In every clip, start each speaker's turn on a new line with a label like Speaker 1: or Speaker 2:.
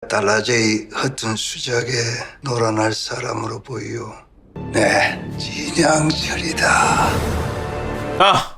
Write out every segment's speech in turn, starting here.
Speaker 1: 달라져이 허튼 수작에 놀아날 사람으로 보이오. 네, 진양철이다.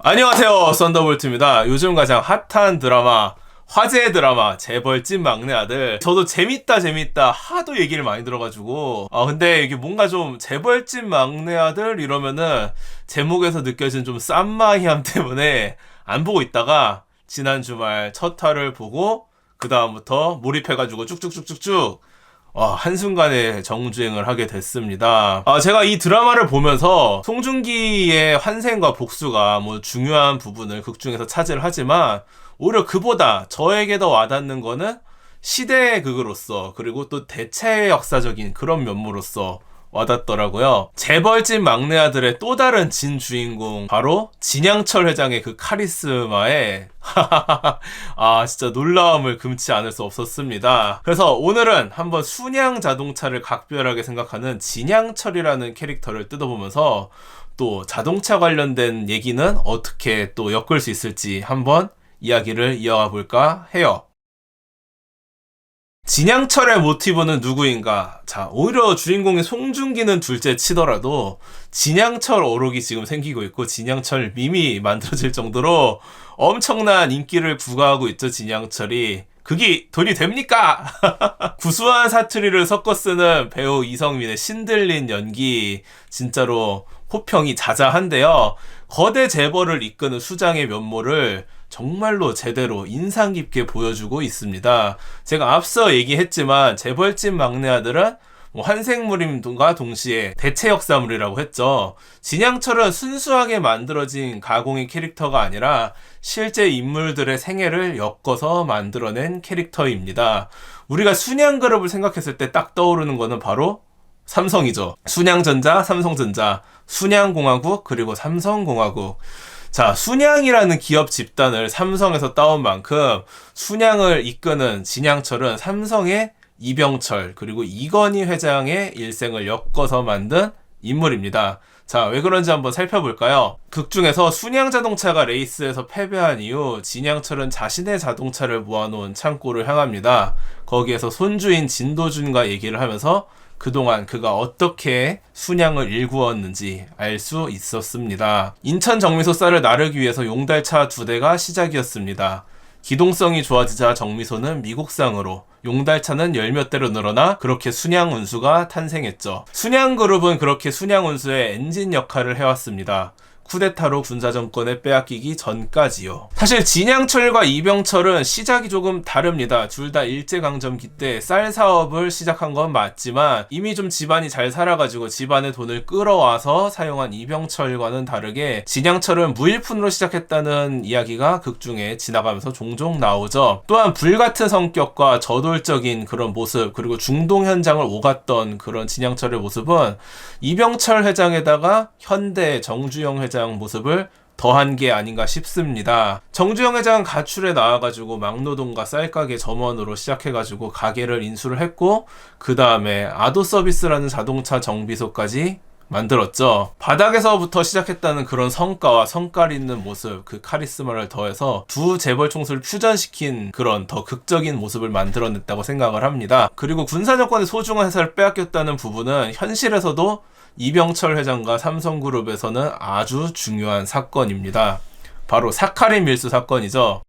Speaker 2: 안녕하세요. 썬더볼트입니다. 요즘 가장 핫한 드라마, 화제 드라마 재벌집 막내 아들. 저도 재밌다 하도 얘기를 많이 들어가지고 근데 이게 뭔가 좀 재벌집 막내 아들 이러면은 제목에서 느껴진 좀 쌈마이함 때문에 안 보고 있다가 지난 주말 첫 화를 보고 그 다음부터 몰입해가지고 쭉쭉쭉쭉쭉 한순간에 정주행을 하게 됐습니다. 제가 이 드라마를 보면서 송중기의 환생과 복수가 뭐 중요한 부분을 극중에서 차지를 하지만 오히려 그보다 저에게 더 와닿는 거는 시대의 극으로서 그리고 또 대체 역사적인 그런 면모로서 와닿더라고요. 재벌집 막내 아들의 또 다른 진 주인공 바로 진양철 회장의 그 카리스마에 진짜 놀라움을 금치 않을 수 없었습니다. 그래서 오늘은 한번 순양 자동차를 각별하게 생각하는 진양철이라는 캐릭터를 뜯어보면서 또 자동차 관련된 얘기는 어떻게 또 엮을 수 있을지 한번 이야기를 이어가 볼까 해요. 진양철의 모티브는 누구인가? 자, 오히려 주인공인 송중기는 둘째 치더라도 진양철 어록이 지금 생기고 있고 진양철 밈이 만들어질 정도로 엄청난 인기를 부과하고 있죠, 진양철이. 그게 돈이 됩니까? 구수한 사투리를 섞어 쓰는 배우 이성민의 신들린 연기 진짜로 호평이 자자한데요. 거대 재벌을 이끄는 수장의 면모를 정말로 제대로 인상 깊게 보여주고 있습니다. 제가 앞서 얘기했지만 재벌집 막내 아들은 환생물임과 동시에 대체 역사물이라고 했죠. 진양철은 순수하게 만들어진 가공의 캐릭터가 아니라 실제 인물들의 생애를 엮어서 만들어낸 캐릭터입니다. 우리가 순양그룹을 생각했을 때 딱 떠오르는 거는 바로 삼성이죠. 순양전자, 삼성전자, 순양공화국, 그리고 삼성공화국. 자, 순양이라는 기업 집단을 삼성에서 따온 만큼 순양을 이끄는 진양철은 삼성의 이병철 그리고 이건희 회장의 일생을 엮어서 만든 인물입니다. 자, 왜 그런지 한번 살펴볼까요? 극 중에서 순양 자동차가 레이스에서 패배한 이후 진양철은 자신의 자동차를 모아놓은 창고를 향합니다. 거기에서 손주인 진도준과 얘기를 하면서 그동안 그가 어떻게 순양을 일구었는지 알 수 있었습니다. 인천 정미소 쌀을 나르기 위해서 용달차 2대가 시작이었습니다. 기동성이 좋아지자 정미소는 미국상으로, 용달차는 10몇 대로 늘어나 그렇게 순양 운수가 탄생했죠. 순양그룹은 그렇게 순양 운수의 엔진 역할을 해왔습니다. 쿠데타로 군사정권에 빼앗기기 전까지요. 사실 진양철과 이병철은 시작이 조금 다릅니다. 둘 다 일제강점기 때 쌀 사업을 시작한 건 맞지만 이미 좀 집안이 잘 살아가지고 집안의 돈을 끌어와서 사용한 이병철과는 다르게 진양철은 무일푼으로 시작했다는 이야기가 극중에 지나가면서 종종 나오죠. 또한 불같은 성격과 저돌적인 그런 모습 그리고 중동 현장을 오갔던 그런 진양철의 모습은 이병철 회장에다가 현대 정주영 회장 모습을 더한 게 아닌가 싶습니다. 정주영 회장은 가출에 나와가지고 막노동과 쌀가게 점원으로 시작해가지고 가게를 인수를 했고 그 다음에 아도서비스라는 자동차 정비소까지 만들었죠. 바닥에서부터 시작했다는 그런 성과와 성깔 있는 모습, 그 카리스마를 더해서 두 재벌 총수를 퓨전시킨 그런 더 극적인 모습을 만들어냈다고 생각을 합니다. 그리고 군사정권의 소중한 회사를 빼앗겼다는 부분은 현실에서도 이병철 회장과 삼성그룹에서는 아주 중요한 사건입니다. 바로 사카린 밀수 사건이죠.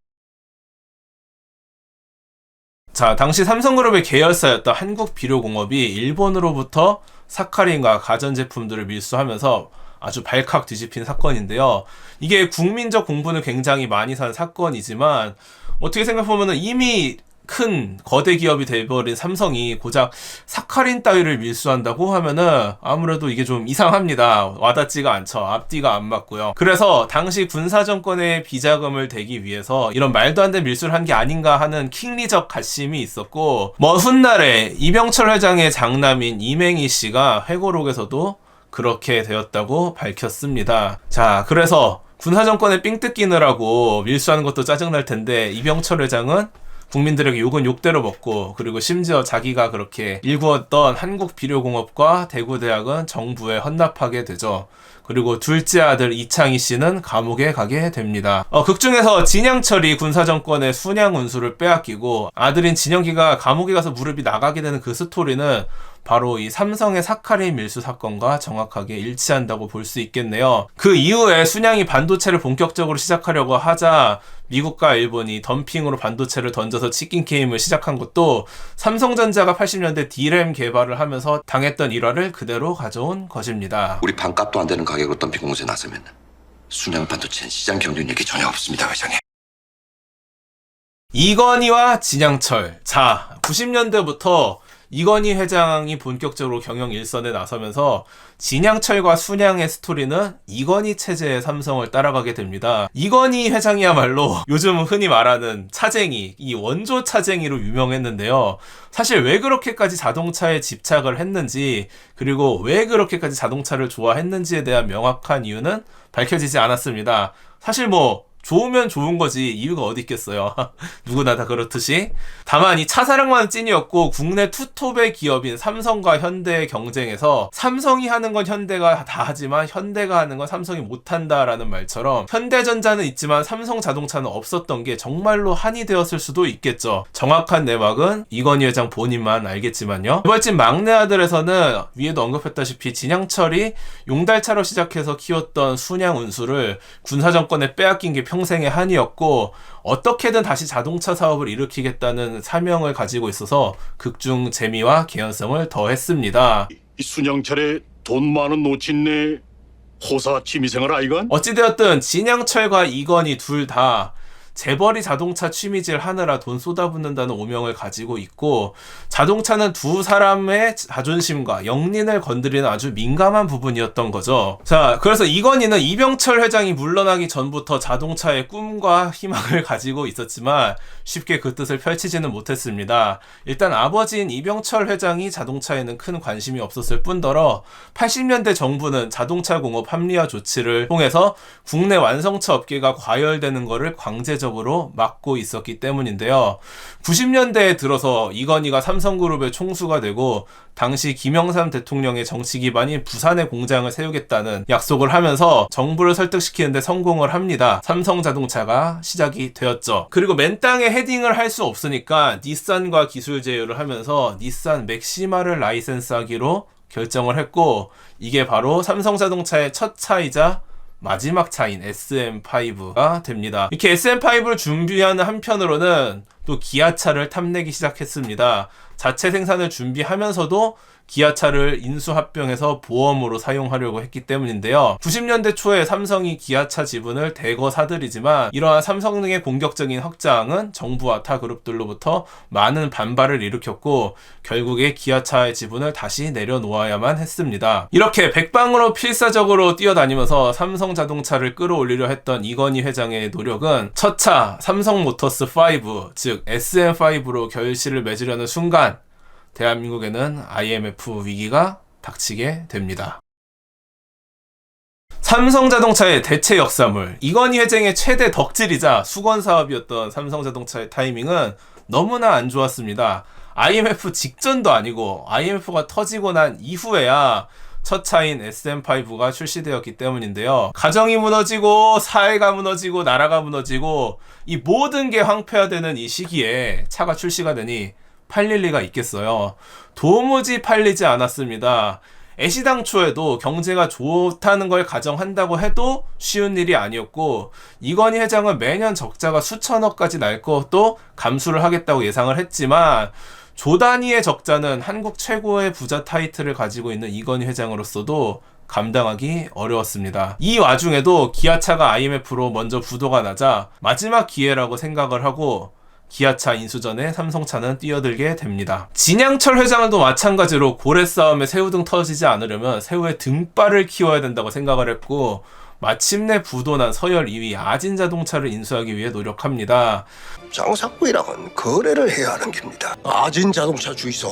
Speaker 2: 자, 당시 삼성그룹의 계열사였던 한국비료공업이 일본으로부터 사카린과 가전제품들을 밀수하면서 아주 발칵 뒤집힌 사건인데요. 이게 국민적 공분을 굉장히 많이 산 사건이지만 어떻게 생각해보면 이미 큰 거대 기업이 돼버린 삼성이 고작 사카린 따위를 밀수한다고 하면은 아무래도 이게 좀 이상합니다. 와닿지가 않죠. 앞뒤가 안 맞고요. 그래서 당시 군사정권의 비자금을 대기 위해서 이런 말도 안 되는 밀수를 한 게 아닌가 하는 킹리적 가심이 있었고 훗날에 이병철 회장의 장남인 이맹희 씨가 회고록에서도 그렇게 되었다고 밝혔습니다. 자, 그래서 군사정권에 삥 뜯기느라고 밀수하는 것도 짜증날 텐데 이병철 회장은 국민들에게 욕은 욕대로 먹고, 그리고 심지어 자기가 그렇게 일구었던 한국비료공업과 대구대학은 정부에 헌납하게 되죠. 그리고 둘째 아들 이창희 씨는 감옥에 가게 됩니다. 극 중에서 진양철이 군사정권의 순양 운수를 빼앗기고 아들인 진영기가 감옥에 가서 무릎이 나가게 되는 그 스토리는 바로 이 삼성의 사카린 밀수 사건과 정확하게 일치한다고 볼 수 있겠네요. 그 이후에 순양이 반도체를 본격적으로 시작하려고 하자 미국과 일본이 덤핑으로 반도체를 던져서 치킨 게임을 시작한 것도 삼성전자가 80년대 D램 개발을 하면서 당했던 일화를 그대로 가져온 것입니다.
Speaker 3: 우리 반값도 안 되는 가격으로 덤핑 공세에 나서면 순양 반도체는 시장 경쟁력이 전혀 없습니다, 회장님.
Speaker 2: 이건희와 진양철. 자, 90년대부터 이건희 회장이 본격적으로 경영 일선에 나서면서 진양철과 순양의 스토리는 이건희 체제의 삼성을 따라가게 됩니다. 이건희 회장이야말로 요즘 흔히 말하는 차쟁이, 이 원조 차쟁이로 유명했는데요. 사실 왜 그렇게까지 자동차에 집착을 했는지, 그리고 왜 그렇게까지 자동차를 좋아했는지에 대한 명확한 이유는 밝혀지지 않았습니다. 사실 좋으면 좋은 거지 이유가 어디 있겠어요. 누구나 다 그렇듯이. 다만 이 차사랑만 찐이었고 국내 투톱의 기업인 삼성과 현대의 경쟁에서 삼성이 하는 건 현대가 다 하지만 현대가 하는 건 삼성이 못한다라는 말처럼 현대전자는 있지만 삼성자동차는 없었던 게 정말로 한이 되었을 수도 있겠죠. 정확한 내막은 이건희 회장 본인만 알겠지만요. 이벌집 막내 아들에서는 위에도 언급했다시피 진양철이 용달차로 시작해서 키웠던 순양 운수를 군사정권에 빼앗긴 게 평생의 한이었고 어떻게든 다시 자동차 사업을 일으키겠다는 사명을 가지고 있어서 극중 재미와 개연성을 더했습니다.
Speaker 4: 이 순양철에 돈 많은 노친네 호사 취미생활 아이건?
Speaker 2: 어찌되었든 진양철과 이건희 둘 다 재벌이 자동차 취미질 하느라 돈 쏟아붓는다는 오명을 가지고 있고 자동차는 두 사람의 자존심과 영린을 건드리는 아주 민감한 부분이었던 거죠. 자, 그래서 이건희는 이병철 회장이 물러나기 전부터 자동차의 꿈과 희망을 가지고 있었지만 쉽게 그 뜻을 펼치지는 못했습니다. 일단 아버지인 이병철 회장이 자동차에는 큰 관심이 없었을 뿐더러 80년대 정부는 자동차 공업 합리화 조치를 통해서 국내 완성차 업계가 과열되는 것을 강제적으로 막고 있었기 때문인데요. 90년대에 들어서 이건희가 삼성그룹의 총수가 되고 당시 김영삼 대통령의 정치 기반인 부산에 공장을 세우겠다는 약속을 하면서 정부를 설득시키는데 성공을 합니다. 삼성자동차가 시작이 되었죠. 그리고 맨땅에 헤딩을 할 수 없으니까 닛산과 기술 제휴를 하면서 닛산 맥시마를 라이센스하기로 결정을 했고 이게 바로 삼성자동차의 첫 차이자 마지막 차인 SM5가 됩니다. 이렇게 SM5를 준비하는 한편으로는 또 기아차를 탐내기 시작했습니다. 자체 생산을 준비하면서도 기아차를 인수합병해서 보험으로 사용하려고 했기 때문인데요. 90년대 초에 삼성이 기아차 지분을 대거 사들이지만 이러한 삼성 등의 공격적인 확장은 정부와 타 그룹들로부터 많은 반발을 일으켰고 결국에 기아차의 지분을 다시 내려놓아야만 했습니다. 이렇게 백방으로 필사적으로 뛰어다니면서 삼성자동차를 끌어올리려 했던 이건희 회장의 노력은 첫 차 삼성모터스 5, 즉 SM5로 결실을 맺으려는 순간 대한민국에는 IMF 위기가 닥치게 됩니다. 삼성자동차의 대체 역사물, 이건희 회장의 최대 덕질이자 수건사업이었던 삼성자동차의 타이밍은 너무나 안 좋았습니다. IMF 직전도 아니고 IMF가 터지고 난 이후에야 첫 차인 SM5가 출시되었기 때문인데요. 가정이 무너지고 사회가 무너지고 나라가 무너지고 이 모든 게 황폐화되는 이 시기에 차가 출시가 되니 팔릴 리가 있겠어요. 도무지 팔리지 않았습니다. 애시당초에도 경제가 좋다는 걸 가정한다고 해도 쉬운 일이 아니었고 이건희 회장은 매년 적자가 수천억까지 날 것도 감수를 하겠다고 예상을 했지만 조 단위의 적자는 한국 최고의 부자 타이틀을 가지고 있는 이건희 회장으로서도 감당하기 어려웠습니다. 이 와중에도 기아차가 IMF로 먼저 부도가 나자 마지막 기회라고 생각을 하고 기아차 인수 전에 삼성차는 뛰어들게 됩니다. 진양철 회장도 마찬가지로 고래 싸움에 새우등 터지지 않으려면 새우의 등발을 키워야 된다고 생각을 했고 마침내 부도난 서열 2위 아진자동차를 인수하기 위해 노력합니다.
Speaker 1: 장사꾼이랑은 거래를 해야 하는 겁니다. 아진자동차 주의소.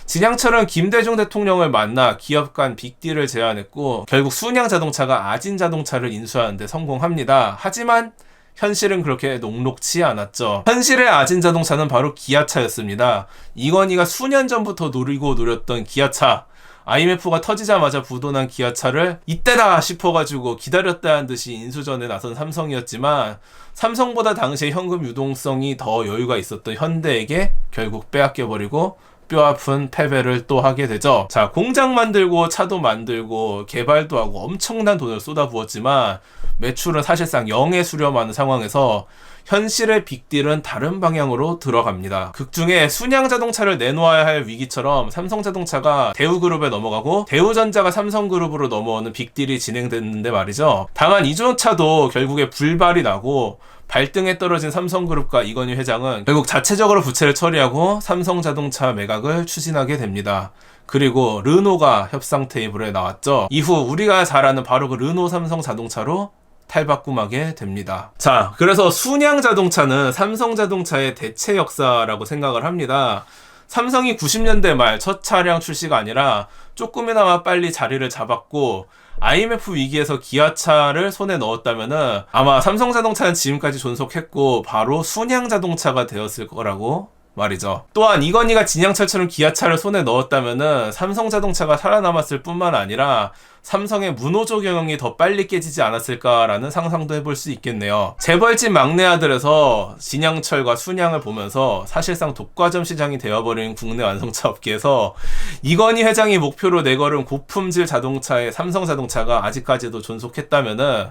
Speaker 2: 진양철은 김대중 대통령을 만나 기업 간 빅딜을 제안했고 결국 순양자동차가 아진자동차를 인수하는 데 성공합니다. 하지만 현실은 그렇게 녹록치 않았죠. 현실의 아진 자동차는 바로 기아차였습니다. 이건희가 수년 전부터 노리고 노렸던 기아차. IMF가 터지자마자 부도난 기아차를 이때다 싶어가지고 기다렸다는 듯이 인수전에 나선 삼성이었지만 삼성보다 당시에 현금 유동성이 더 여유가 있었던 현대에게 결국 빼앗겨버리고 뼈아픈 패배를 또 하게 되죠. 자, 공장 만들고 차도 만들고 개발도 하고 엄청난 돈을 쏟아부었지만 매출은 사실상 0에 수렴하는 상황에서 현실의 빅딜은 다른 방향으로 들어갑니다. 극중에 순양 자동차를 내놓아야 할 위기처럼 삼성자동차가 대우그룹에 넘어가고 대우전자가 삼성그룹으로 넘어오는 빅딜이 진행됐는데 말이죠. 다만 이전차도 결국에 불발이 나고 발등에 떨어진 삼성그룹과 이건희 회장은 결국 자체적으로 부채를 처리하고 삼성자동차 매각을 추진하게 됩니다. 그리고 르노가 협상 테이블에 나왔죠. 이후 우리가 잘 아는 바로 그 르노 삼성 자동차로 탈바꿈하게 됩니다. 자, 그래서 순양 자동차는 삼성 자동차의 대체 역사라고 생각을 합니다. 삼성이 90년대 말 첫 차량 출시가 아니라 조금이나마 빨리 자리를 잡았고 IMF 위기에서 기아차를 손에 넣었다면은 아마 삼성 자동차는 지금까지 존속했고 바로 순양 자동차가 되었을 거라고 말이죠. 또한 이건희가 진양철처럼 기아차를 손에 넣었다면은 삼성 자동차가 살아남았을 뿐만 아니라 삼성의 문호조 경영이 더 빨리 깨지지 않았을까라는 상상도 해볼 수 있겠네요. 재벌집 막내 아들에서 진양철과 순양을 보면서 사실상 독과점 시장이 되어버린 국내 완성차 업계에서 이건희 회장이 목표로 내걸은 고품질 자동차의 삼성 자동차가 아직까지도 존속했다면은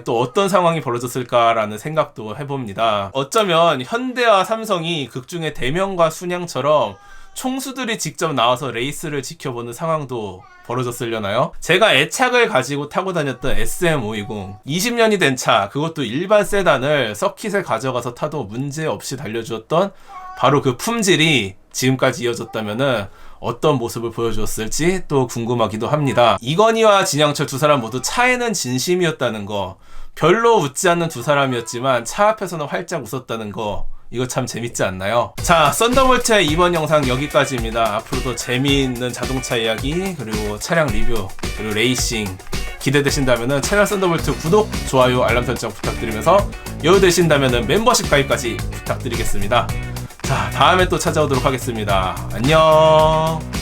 Speaker 2: 또 어떤 상황이 벌어졌을까라는 생각도 해봅니다. 어쩌면 현대와 삼성이 극중의 대명과 순양처럼 총수들이 직접 나와서 레이스를 지켜보는 상황도 벌어졌으려나요? 제가 애착을 가지고 타고 다녔던 SM520 20년이 된 차, 그것도 일반 세단을 서킷에 가져가서 타도 문제없이 달려주었던 바로 그 품질이 지금까지 이어졌다면은 어떤 모습을 보여주었을지 또 궁금하기도 합니다. 이건희와 진양철 두 사람 모두 차에는 진심이었다는 거, 별로 웃지 않는 두 사람이었지만 차 앞에서는 활짝 웃었다는 거, 이거 참 재밌지 않나요? 자, 썬더볼트의 이번 영상 여기까지입니다. 앞으로도 재미있는 자동차 이야기, 그리고 차량 리뷰, 그리고 레이싱 기대되신다면 채널 썬더볼트 구독, 좋아요, 알람 설정 부탁드리면서 여유되신다면 멤버십 가입까지 부탁드리겠습니다. 자, 다음에 또 찾아오도록 하겠습니다. 안녕.